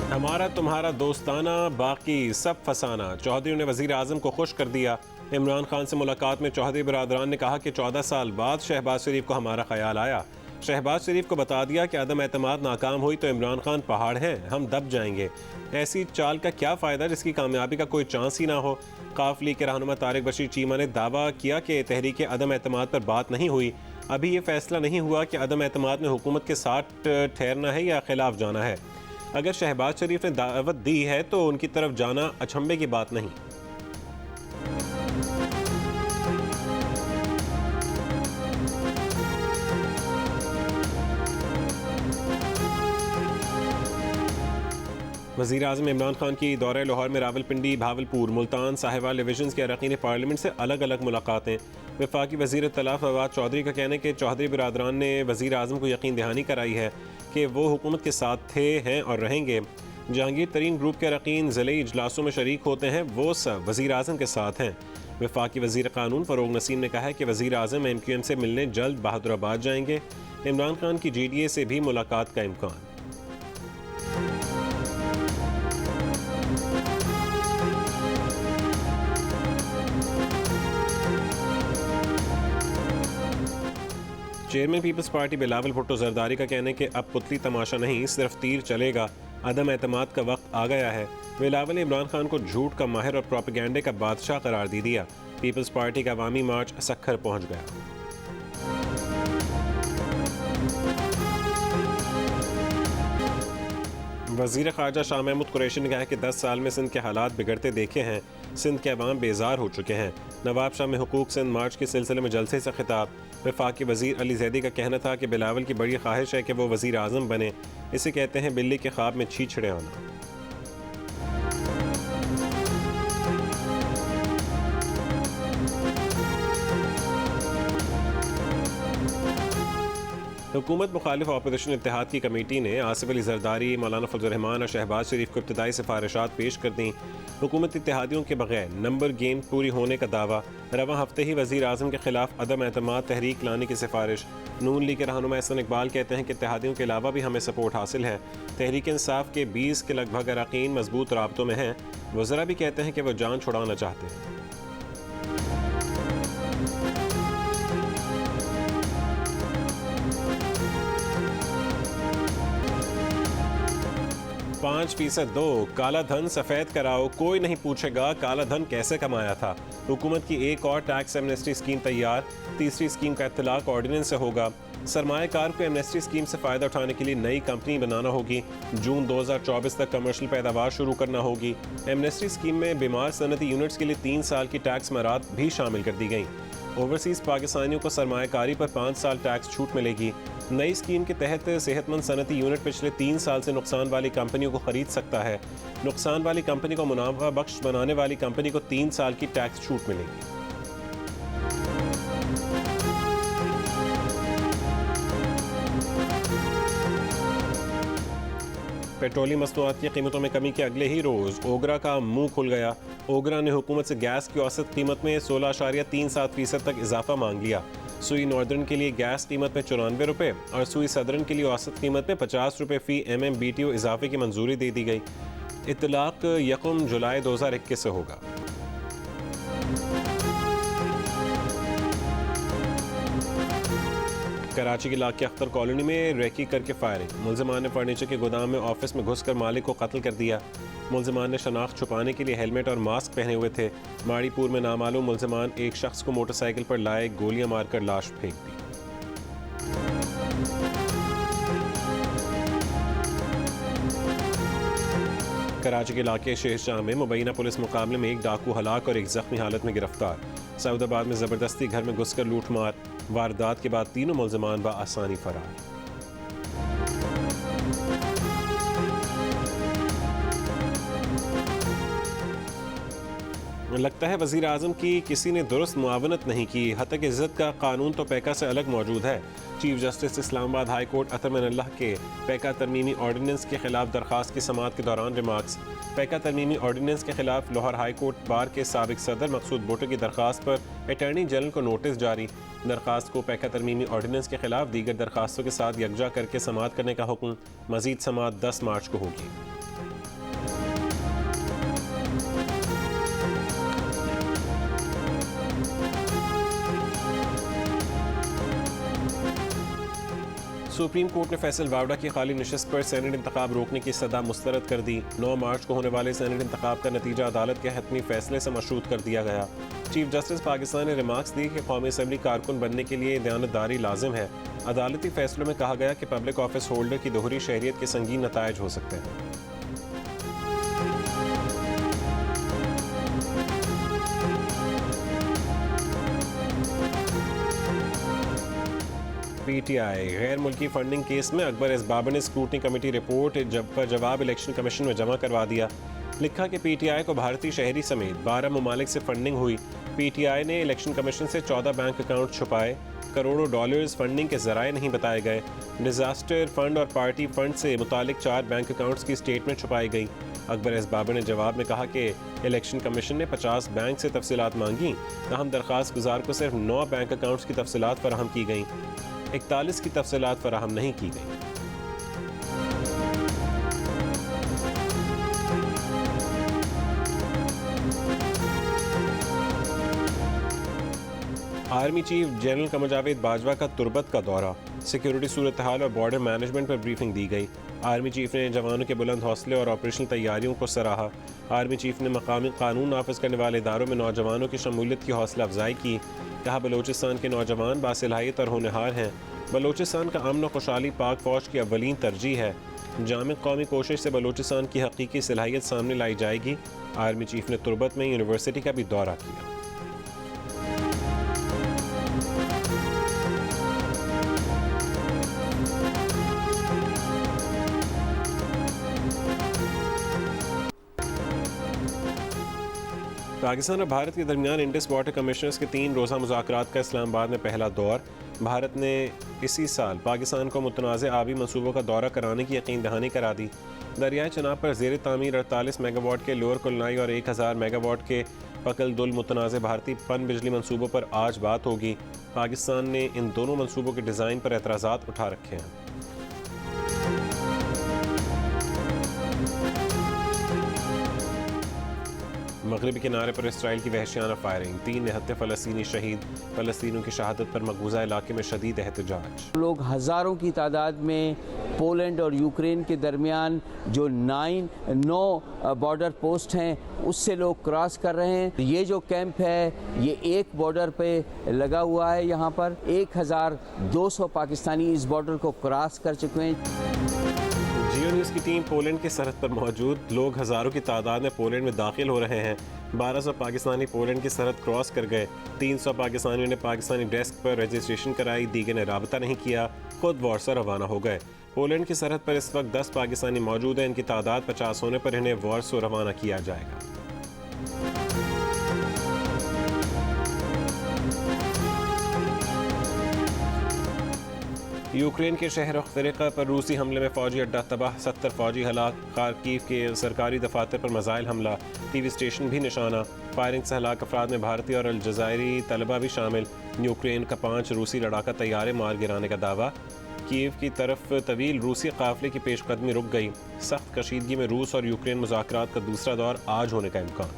हमारा तुम्हारा दोस्ताना बाकी सब फसाना। चौधरी ने वजीर आजम को खुश कर दिया। इमरान खान से मुलाकात में चौधरी बिरादरान ने कहा कि 14 साल बाद शहबाज शरीफ को हमारा ख्याल आया। शहबाज शरीफ को बता दिया कि अदम एतमाद नाकाम हुई तो इमरान खान पहाड़ हैं, हम दब जाएंगे। ऐसी चाल का क्या फ़ायदा जिसकी कामयाबी का कोई चांस ही ना हो। काफ लीग के रहनुमा तारिक बशीर चीमा ने दावा किया कि तहरीक अदम एतमाद पर बात नहीं हुई। अभी ये फैसला नहीं हुआ कि अदम एतमाद में हुकूमत के साथ ठहरना है या खिलाफ जाना है। अगर शहबाज शरीफ ने दावत दी है तो उनकी तरफ जाना अचंभे की बात नहीं। वज़ीर आज़म इमरान खान की दौरे लाहौर में रावलपिंडी, भावलपुर, मुल्तान, साहिवाल डिवीजन के अरकान पार्लियामेंट से अलग अलग मुलाकातें। वफाकी वज़ीर इत्तला फवाद चौधरी का कहना है कि चौधरी बिरादरान ने वज़ीर आज़म को यकीन दहानी कराई है कि वो हुकूमत के साथ थे, हैं और रहेंगे। जहांगीर तरीन ग्रुप के अरकान ज़िले इजलासों में शरीक होते हैं, वो सब वज़ीर आज़म के साथ हैं। वफाकी वज़ीर क़ानून फ़रोग़ नसीम ने कहा है कि वज़ीर आज़म MQM से मिलने जल्द बहादुराबाद जाएंगे। इमरान खान की JDA से भी मुलाकात का इम्कान। Chairman peoples party Bilawal Bhutto Zardari का कहना है कि अब पुतली तमाशा नहीं, सिर्फ तीर चलेगा। अदम एतमाद का वक्त आ गया है। बिलावल ने इमरान खान को झूठ का माहिर और प्रोपेगेंडे का बादशाह करार दे दिया। पीपल्स पार्टी का अवामी मार्च सक्खर पहुंच गया। वज़ीर ख़ारजा शाह महमूद कुरैशी ने कहा कि 10 साल में सिंध के हालात बिगड़ते देखे हैं। सिंध के अवाम बेजार हो चुके हैं। नवाब शाह में हुकूक सिंध मार्च के सिलसिले में जलसे से खिताब। वफाकी वज़ीर अली जैदी का कहना था कि बिलावल की बड़ी ख्वाहिश है कि वो वज़ीर आज़म बने। इसे कहते हैं बिल्ली के ख्वाब में छीछड़े आना। हुकूमत मुखालिफ अपोजिशन इत्तेहाद की कमेटी ने आसिफ अली जरदारी, मौलाना फजल रहमान और शहबाज शरीफ को इब्तदाई सिफारिशात पेश कर दी। हुकूमत इत्तेहादियों के बगैर नंबर गेम पूरी होने का दावा। रवां हफ्ते ही वज़ीर आज़म के खिलाफ अदम एतमाद तहरीक लाने की सिफारिश। नून लीग के रहनुमा एहसन इकबाल कहते हैं कि इत्तेहादियों के अलावा भी हमें सपोर्ट हासिल है। तहरीक इंसाफ के 20 के लगभग अरकान मजबूत राब्तों में हैं। वज़रा भी कहते हैं कि वह जान छुड़ाना चाहते हैं। 5% दो, काला धन सफ़ेद कराओ, कोई नहीं पूछेगा काला धन कैसे कमाया था। हुकूमत की एक और टैक्स एमनेस्टी स्कीम तैयार। तीसरी स्कीम का इत्तलाक ऑर्डिनेंस से होगा। सरमाएकार को एमनेस्टी स्कीम से फ़ायदा उठाने के लिए नई कंपनी बनाना होगी। जून 2024 तक कमर्शियल पैदावार शुरू करना होगी। एमनेस्टी स्कीम में बीमार सनती यूनिट्स के लिए 3 साल की टैक्स मराहत भी शामिल कर दी गई। ओवरसीज़ पाकिस्तानियों को सरमाएकारी पर 5 साल टैक्स छूट मिलेगी। नई स्कीम के तहत सेहतमंद सनती यूनिट पिछले 3 साल से नुकसान वाली कंपनियों को खरीद सकता है। नुकसान वाली कंपनी को मुनाफा बख्श बनाने वाली कंपनी को 3 साल की टैक्स छूट मिलेगी। पेट्रोलियम मसनूआत की कीमतों में कमी के अगले ही रोज़ ओगरा का मुंह खुल गया। ओगरा ने हुकूमत से गैस की औसत कीमत में 16.37% तक इजाफा मांग लिया। सुई नॉर्दर्न के लिए गैस कीमत में 94 रुपये और सुई सदर्न के लिए औसत कीमत में 50 रुपये फ़ी MMBTU इजाफे की मंजूरी दे दी गई। इत्तलाक 1 जुलाई 2021 से होगा। कराची के इलाके अख्तर कॉलोनी में रेकी करके फायरिंग। मुलजमान ने फर्नीचर के गोदाम में ऑफिस में घुसकर मालिक को कत्ल कर दिया। मुलजमान ने शनाख्त छुपाने के लिए हेलमेट और मास्क पहने हुए थे। माड़ीपुर में नामालूम मुलजमान एक शख्स को मोटरसाइकिल पर लाए, गोलियां मारकर लाश फेंक दी। कराची के इलाके शेर शाह में मुबैना पुलिस मुकाबले में एक डाकू हलाक और एक जख्मी हालत में गिरफ्तार। सऊदाबाद में ज़बरदस्ती घर में घुसकर लूटमार। वारदात के बाद तीनों मुलजमान बआसानी फरार। लगता है वज़ीर आज़म की किसी ने दुरुस्त मुआवनत नहीं की। हतक इज़्ज़त का कानून तो पैका से अलग मौजूद है। Chief justice Islamabad high court Athar Minallah के पैका तरमीमी ऑर्डिनेंस के खिलाफ दरख्वास्त की समाअत के दौरान रिमार्क्स। पैका तरमीमी ऑर्डिनेंस के खिलाफ लाहौर हाई कोर्ट बार के साबिक सदर मकसूद भुट्टो की दरख्वास्त पर अटॉर्नी जनरल को नोटिस जारी। दरख्वास्त को पैका तरमीमी ऑर्डिनेंस के खिलाफ दीगर दरख्वास्तों के साथ यकजा करके समाअत करने का हुक्म। मजीद समाअत 10 मार्च को होगी। सुप्रीम कोर्ट ने फैसल वावड़ा की खाली नशिस्त पर सेनेट इंतखाब रोकने की सदा मुस्तरद कर दी। 9 मार्च को होने वाले सेनेट इंतखाब का नतीजा अदालत के हतमी फैसले से मशरूत कर दिया गया। चीफ जस्टिस पाकिस्तान ने रिमार्क्स दी कि कौमी असम्बली कारकुन बनने के लिए दयानतदारी लाजिम है। अदालती फैसलों में कहा गया कि पब्लिक ऑफिस होल्डर की दोहरी शहरियत के संगीन नतायज हो सकते हैं। पीटीआई गैर मुल्की फंडिंग केस में अकबर एस बाबर ने स्क्रूटनी कमेटी रिपोर्ट पर जवाब इलेक्शन कमीशन में जमा करवा दिया। लिखा कि पीटीआई को भारतीय शहरी समेत 12 ममालिक से फंडिंग हुई। पीटीआई ने इलेक्शन कमीशन से 14 बैंक अकाउंट छुपाए। करोड़ों डॉलर्स फंडिंग के जराए नहीं बताए गए। डिजास्टर फंड और पार्टी फंड से मुतालिक 4 बैंक अकाउंट्स की स्टेटमेंट छुपाई गई। अकबर एस बाबर ने जवाब में कहा कि इलेक्शन कमीशन ने 50 बैंक से तफसीलात मांगी, तहम दरख्वास्त गुजार को सिर्फ 9 बैंक अकाउंट्स की तफसीलात फराहम की गई, 41 की तफसीलात फराहम नहीं की गई। Army chief general Qamar Javed Bajwa का तुर्बत का दौरा, सिक्योरिटी सूरत हाल और बॉर्डर मैनेजमेंट पर ब्रीफिंग दी गई। आर्मी चीफ ने जवानों के बुलंद हौसले और ऑपरेशनल तैयारियों को सराहा। आर्मी चीफ ने मकामी कानून नाफिज करने वाले इदारों में नौजवानों की शमूलियत की हौसला अफजाई की। कहा बलोचिस्तान के नौजवान बासलाहियत और होनहार हैं। बलोचिस्तान का अमन और खुशहाली पाक फौज की अव्वलीन तरजीह है। जामिद कौमी कोशिश से बलोचिस्तान की हकीकी सलाहियत सामने लाई जाएगी। आर्मी चीफ ने तुर्बत में यूनिवर्सिटी का भी दौरा किया। पाकिस्तान और भारत के दरमियान इंडस वाटर कमिश्नर्स के 3 रोज़ा मुज़ाकरात का इस्लामाबाद में पहला दौर। भारत ने इसी साल पाकिस्तान को मुतनाज़ आबी मनसूबों का दौरा कराने की यकीन दहानी करा दी। दरियाए चनाब पर ज़ेर तामीर 48 मेगावाट के लोअर कुलनाई और 1000 मेगावाट के पकल दुल मुतनाज़ भारतीय पन बिजली मनसूबों पर आज बात होगी। पाकिस्तान ने इन दोनों मनसूबों के डिज़ाइन पर एतराज़ात उठा रखे हैं। मगरबी किनारे पर इसराइल की वहशियाना फायरिंग, 3 निहत्ते फ़लस्तीनी शहीद। फ़लस्तीनियों की शहादत पर मकबूजा इलाके में शदीद एहतजाज। लोग हज़ारों की तादाद में पोलैंड और यूक्रेन के दरमियान जो 9 बॉर्डर पोस्ट हैं उससे लोग क्रॉस कर रहे हैं। ये जो कैंप है ये एक बॉर्डर पे लगा हुआ है। यहाँ पर 1200 पाकिस्तानी इस बॉर्डर को क्रॉस कर चुके हैं। जियो न्यूज़ की टीम पोलैंड की सरहद पर मौजूद। लोग हज़ारों की तादाद में पोलैंड में दाखिल हो रहे हैं। 1200 पाकिस्तानी पोलैंड की सरहद क्रॉस कर गए। 300 पाकिस्तानियों ने पाकिस्तानी डेस्क पर रजिस्ट्रेशन कराई, दीगर ने राबता नहीं किया, खुद वारसा रवाना हो गए। पोलैंड की सरहद पर इस वक्त 10 पाकिस्तानी मौजूद हैं। इनकी तादाद 50 होने पर इन्हें वारसो रवाना किया जाएगा। यूक्रेन के शहर अख्तरिका पर रूसी हमले में फौजी अड्डा तबाह, 70 फौजी हलाक। खार्कीव के सरकारी दफातर पर मिसाइल हमला, टीवी स्टेशन भी निशाना। फायरिंग से हलाक अफराद में भारतीय और अलजायरी तलबा भी शामिल। यूक्रेन का 5 रूसी लड़ाका तैयारे मार गिराने का दावा। कीव की तरफ तवील रूसी काफिले की पेशकदमी रुक गई। सख्त कशीदगी में रूस और यूक्रेन मुज़ाकरात का दूसरा दौर आज होने का इम्कान।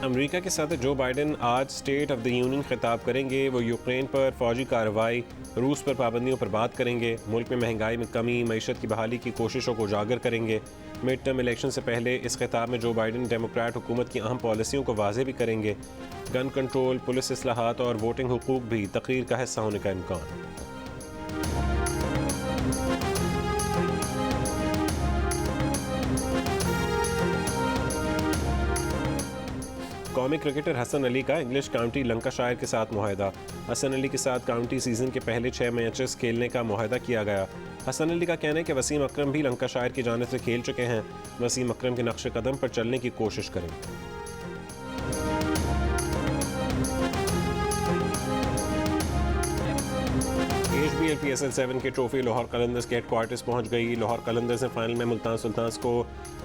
अमेरिका के साथ जो बाइडेन आज स्टेट ऑफ द यूनियन खिताब करेंगे। वो यूक्रेन पर फौजी कार्रवाई, रूस पर पाबंदियों पर बात करेंगे। मुल्क में महंगाई में कमी, मईशत की बहाली की कोशिशों को उजागर करेंगे। मिड टर्म इलेक्शन से पहले इस खिताब में जो बाइडेन डेमोक्रेट हुकूमत की अहम पॉलिसियों को वाज़ेह भी करेंगे। गन कंट्रोल, पुलिस इस्लाहात और वोटिंग हुकूक भी तकरीर का हिस्सा होने का इम्कान। कौमी क्रिकेटर हसन अली का इंग्लिश काउंटी लंकाशायर के साथ मुआहदा। हसन अली के साथ काउंटी सीजन के पहले 6 मैचेस खेलने का मुआहदा किया गया। हसन अली का कहना है कि वसीम अकरम भी लंकाशायर की जानिब से खेल चुके हैं। वसीम अकरम के नक्शे कदम पर चलने की कोशिश करेंगे। HBL PSL 7 की ट्रॉफी लाहौर कलंदर्स के हेडक्वार्टर्स पहुंच गई। लाहौर कलंदर्स ने फाइनल में मुल्तान सुल्तान्स को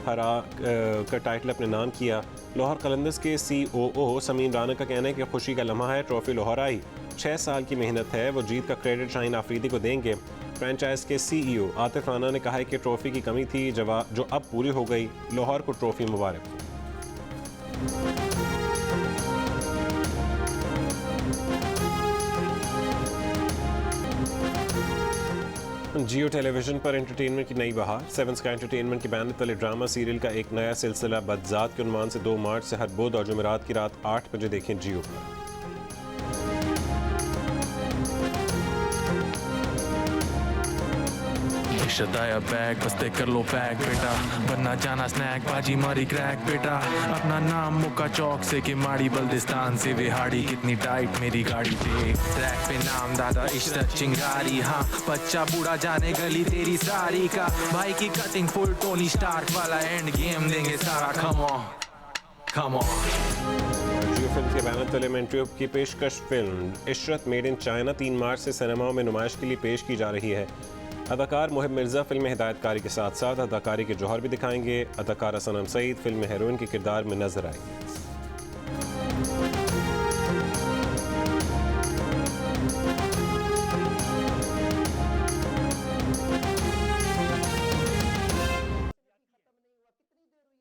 हरा कर टाइटल अपने नाम किया। लाहौर कलंदर्स के COO समीम राना का कहना है कि खुशी का लम्हा है, ट्रॉफी लाहौर आई, 6 साल की मेहनत है। वो जीत का क्रेडिट शाहीन आफरीदी को देंगे। फ्रेंचाइज के CEO आतिफ राना ने कहा है कि ट्रॉफी की कमी थी जो अब पूरी हो गई। लाहौर को ट्रॉफी मुबारक हो। जियो टेलीविजन पर एंटरटेनमेंट की नई बहार। सेवन स्काई एंटरटेनमेंट के बैनर तले ड्रामा सीरियल का एक नया सिलसिला बदजात के उन्वान से 2 मार्च से हर बुध और जुमेरात की रात 8 बजे देखें जियो पर। शदाया बैग बस्ते कर लो पैक बेटा, बनना जाना स्नैक बाजी मारी क्रैक बेटा, अपना नाम मुक्का चौक से कि माड़ी बल्दिस्तान से विहाड़ी, कितनी टाइट मेरी गाड़ी पे ट्रैक पे नाम दादा इश्रत चिंगारी, हाँ बच्चा बूढ़ा जाने गली तेरी सारी का, भाई की कटिंग फुल टोनी स्टार्क वाला, एंड गेम देंगे सारा, come on come on. Jio film के बैनर तले मेंट्री की पेशकश film Ishrat made in China 3 मार्च से सिनेमाओं में नुमाइश के लिए पेश की जा रही है। अदाकार मोहिब मिर्ज़ा फिल्म में हिदायतकारी के साथ साथ अदाकारी के जौहर भी दिखाएंगे। अदाकारा सनम सईद फिल्म में हीरोइन के किरदार में नजर आई।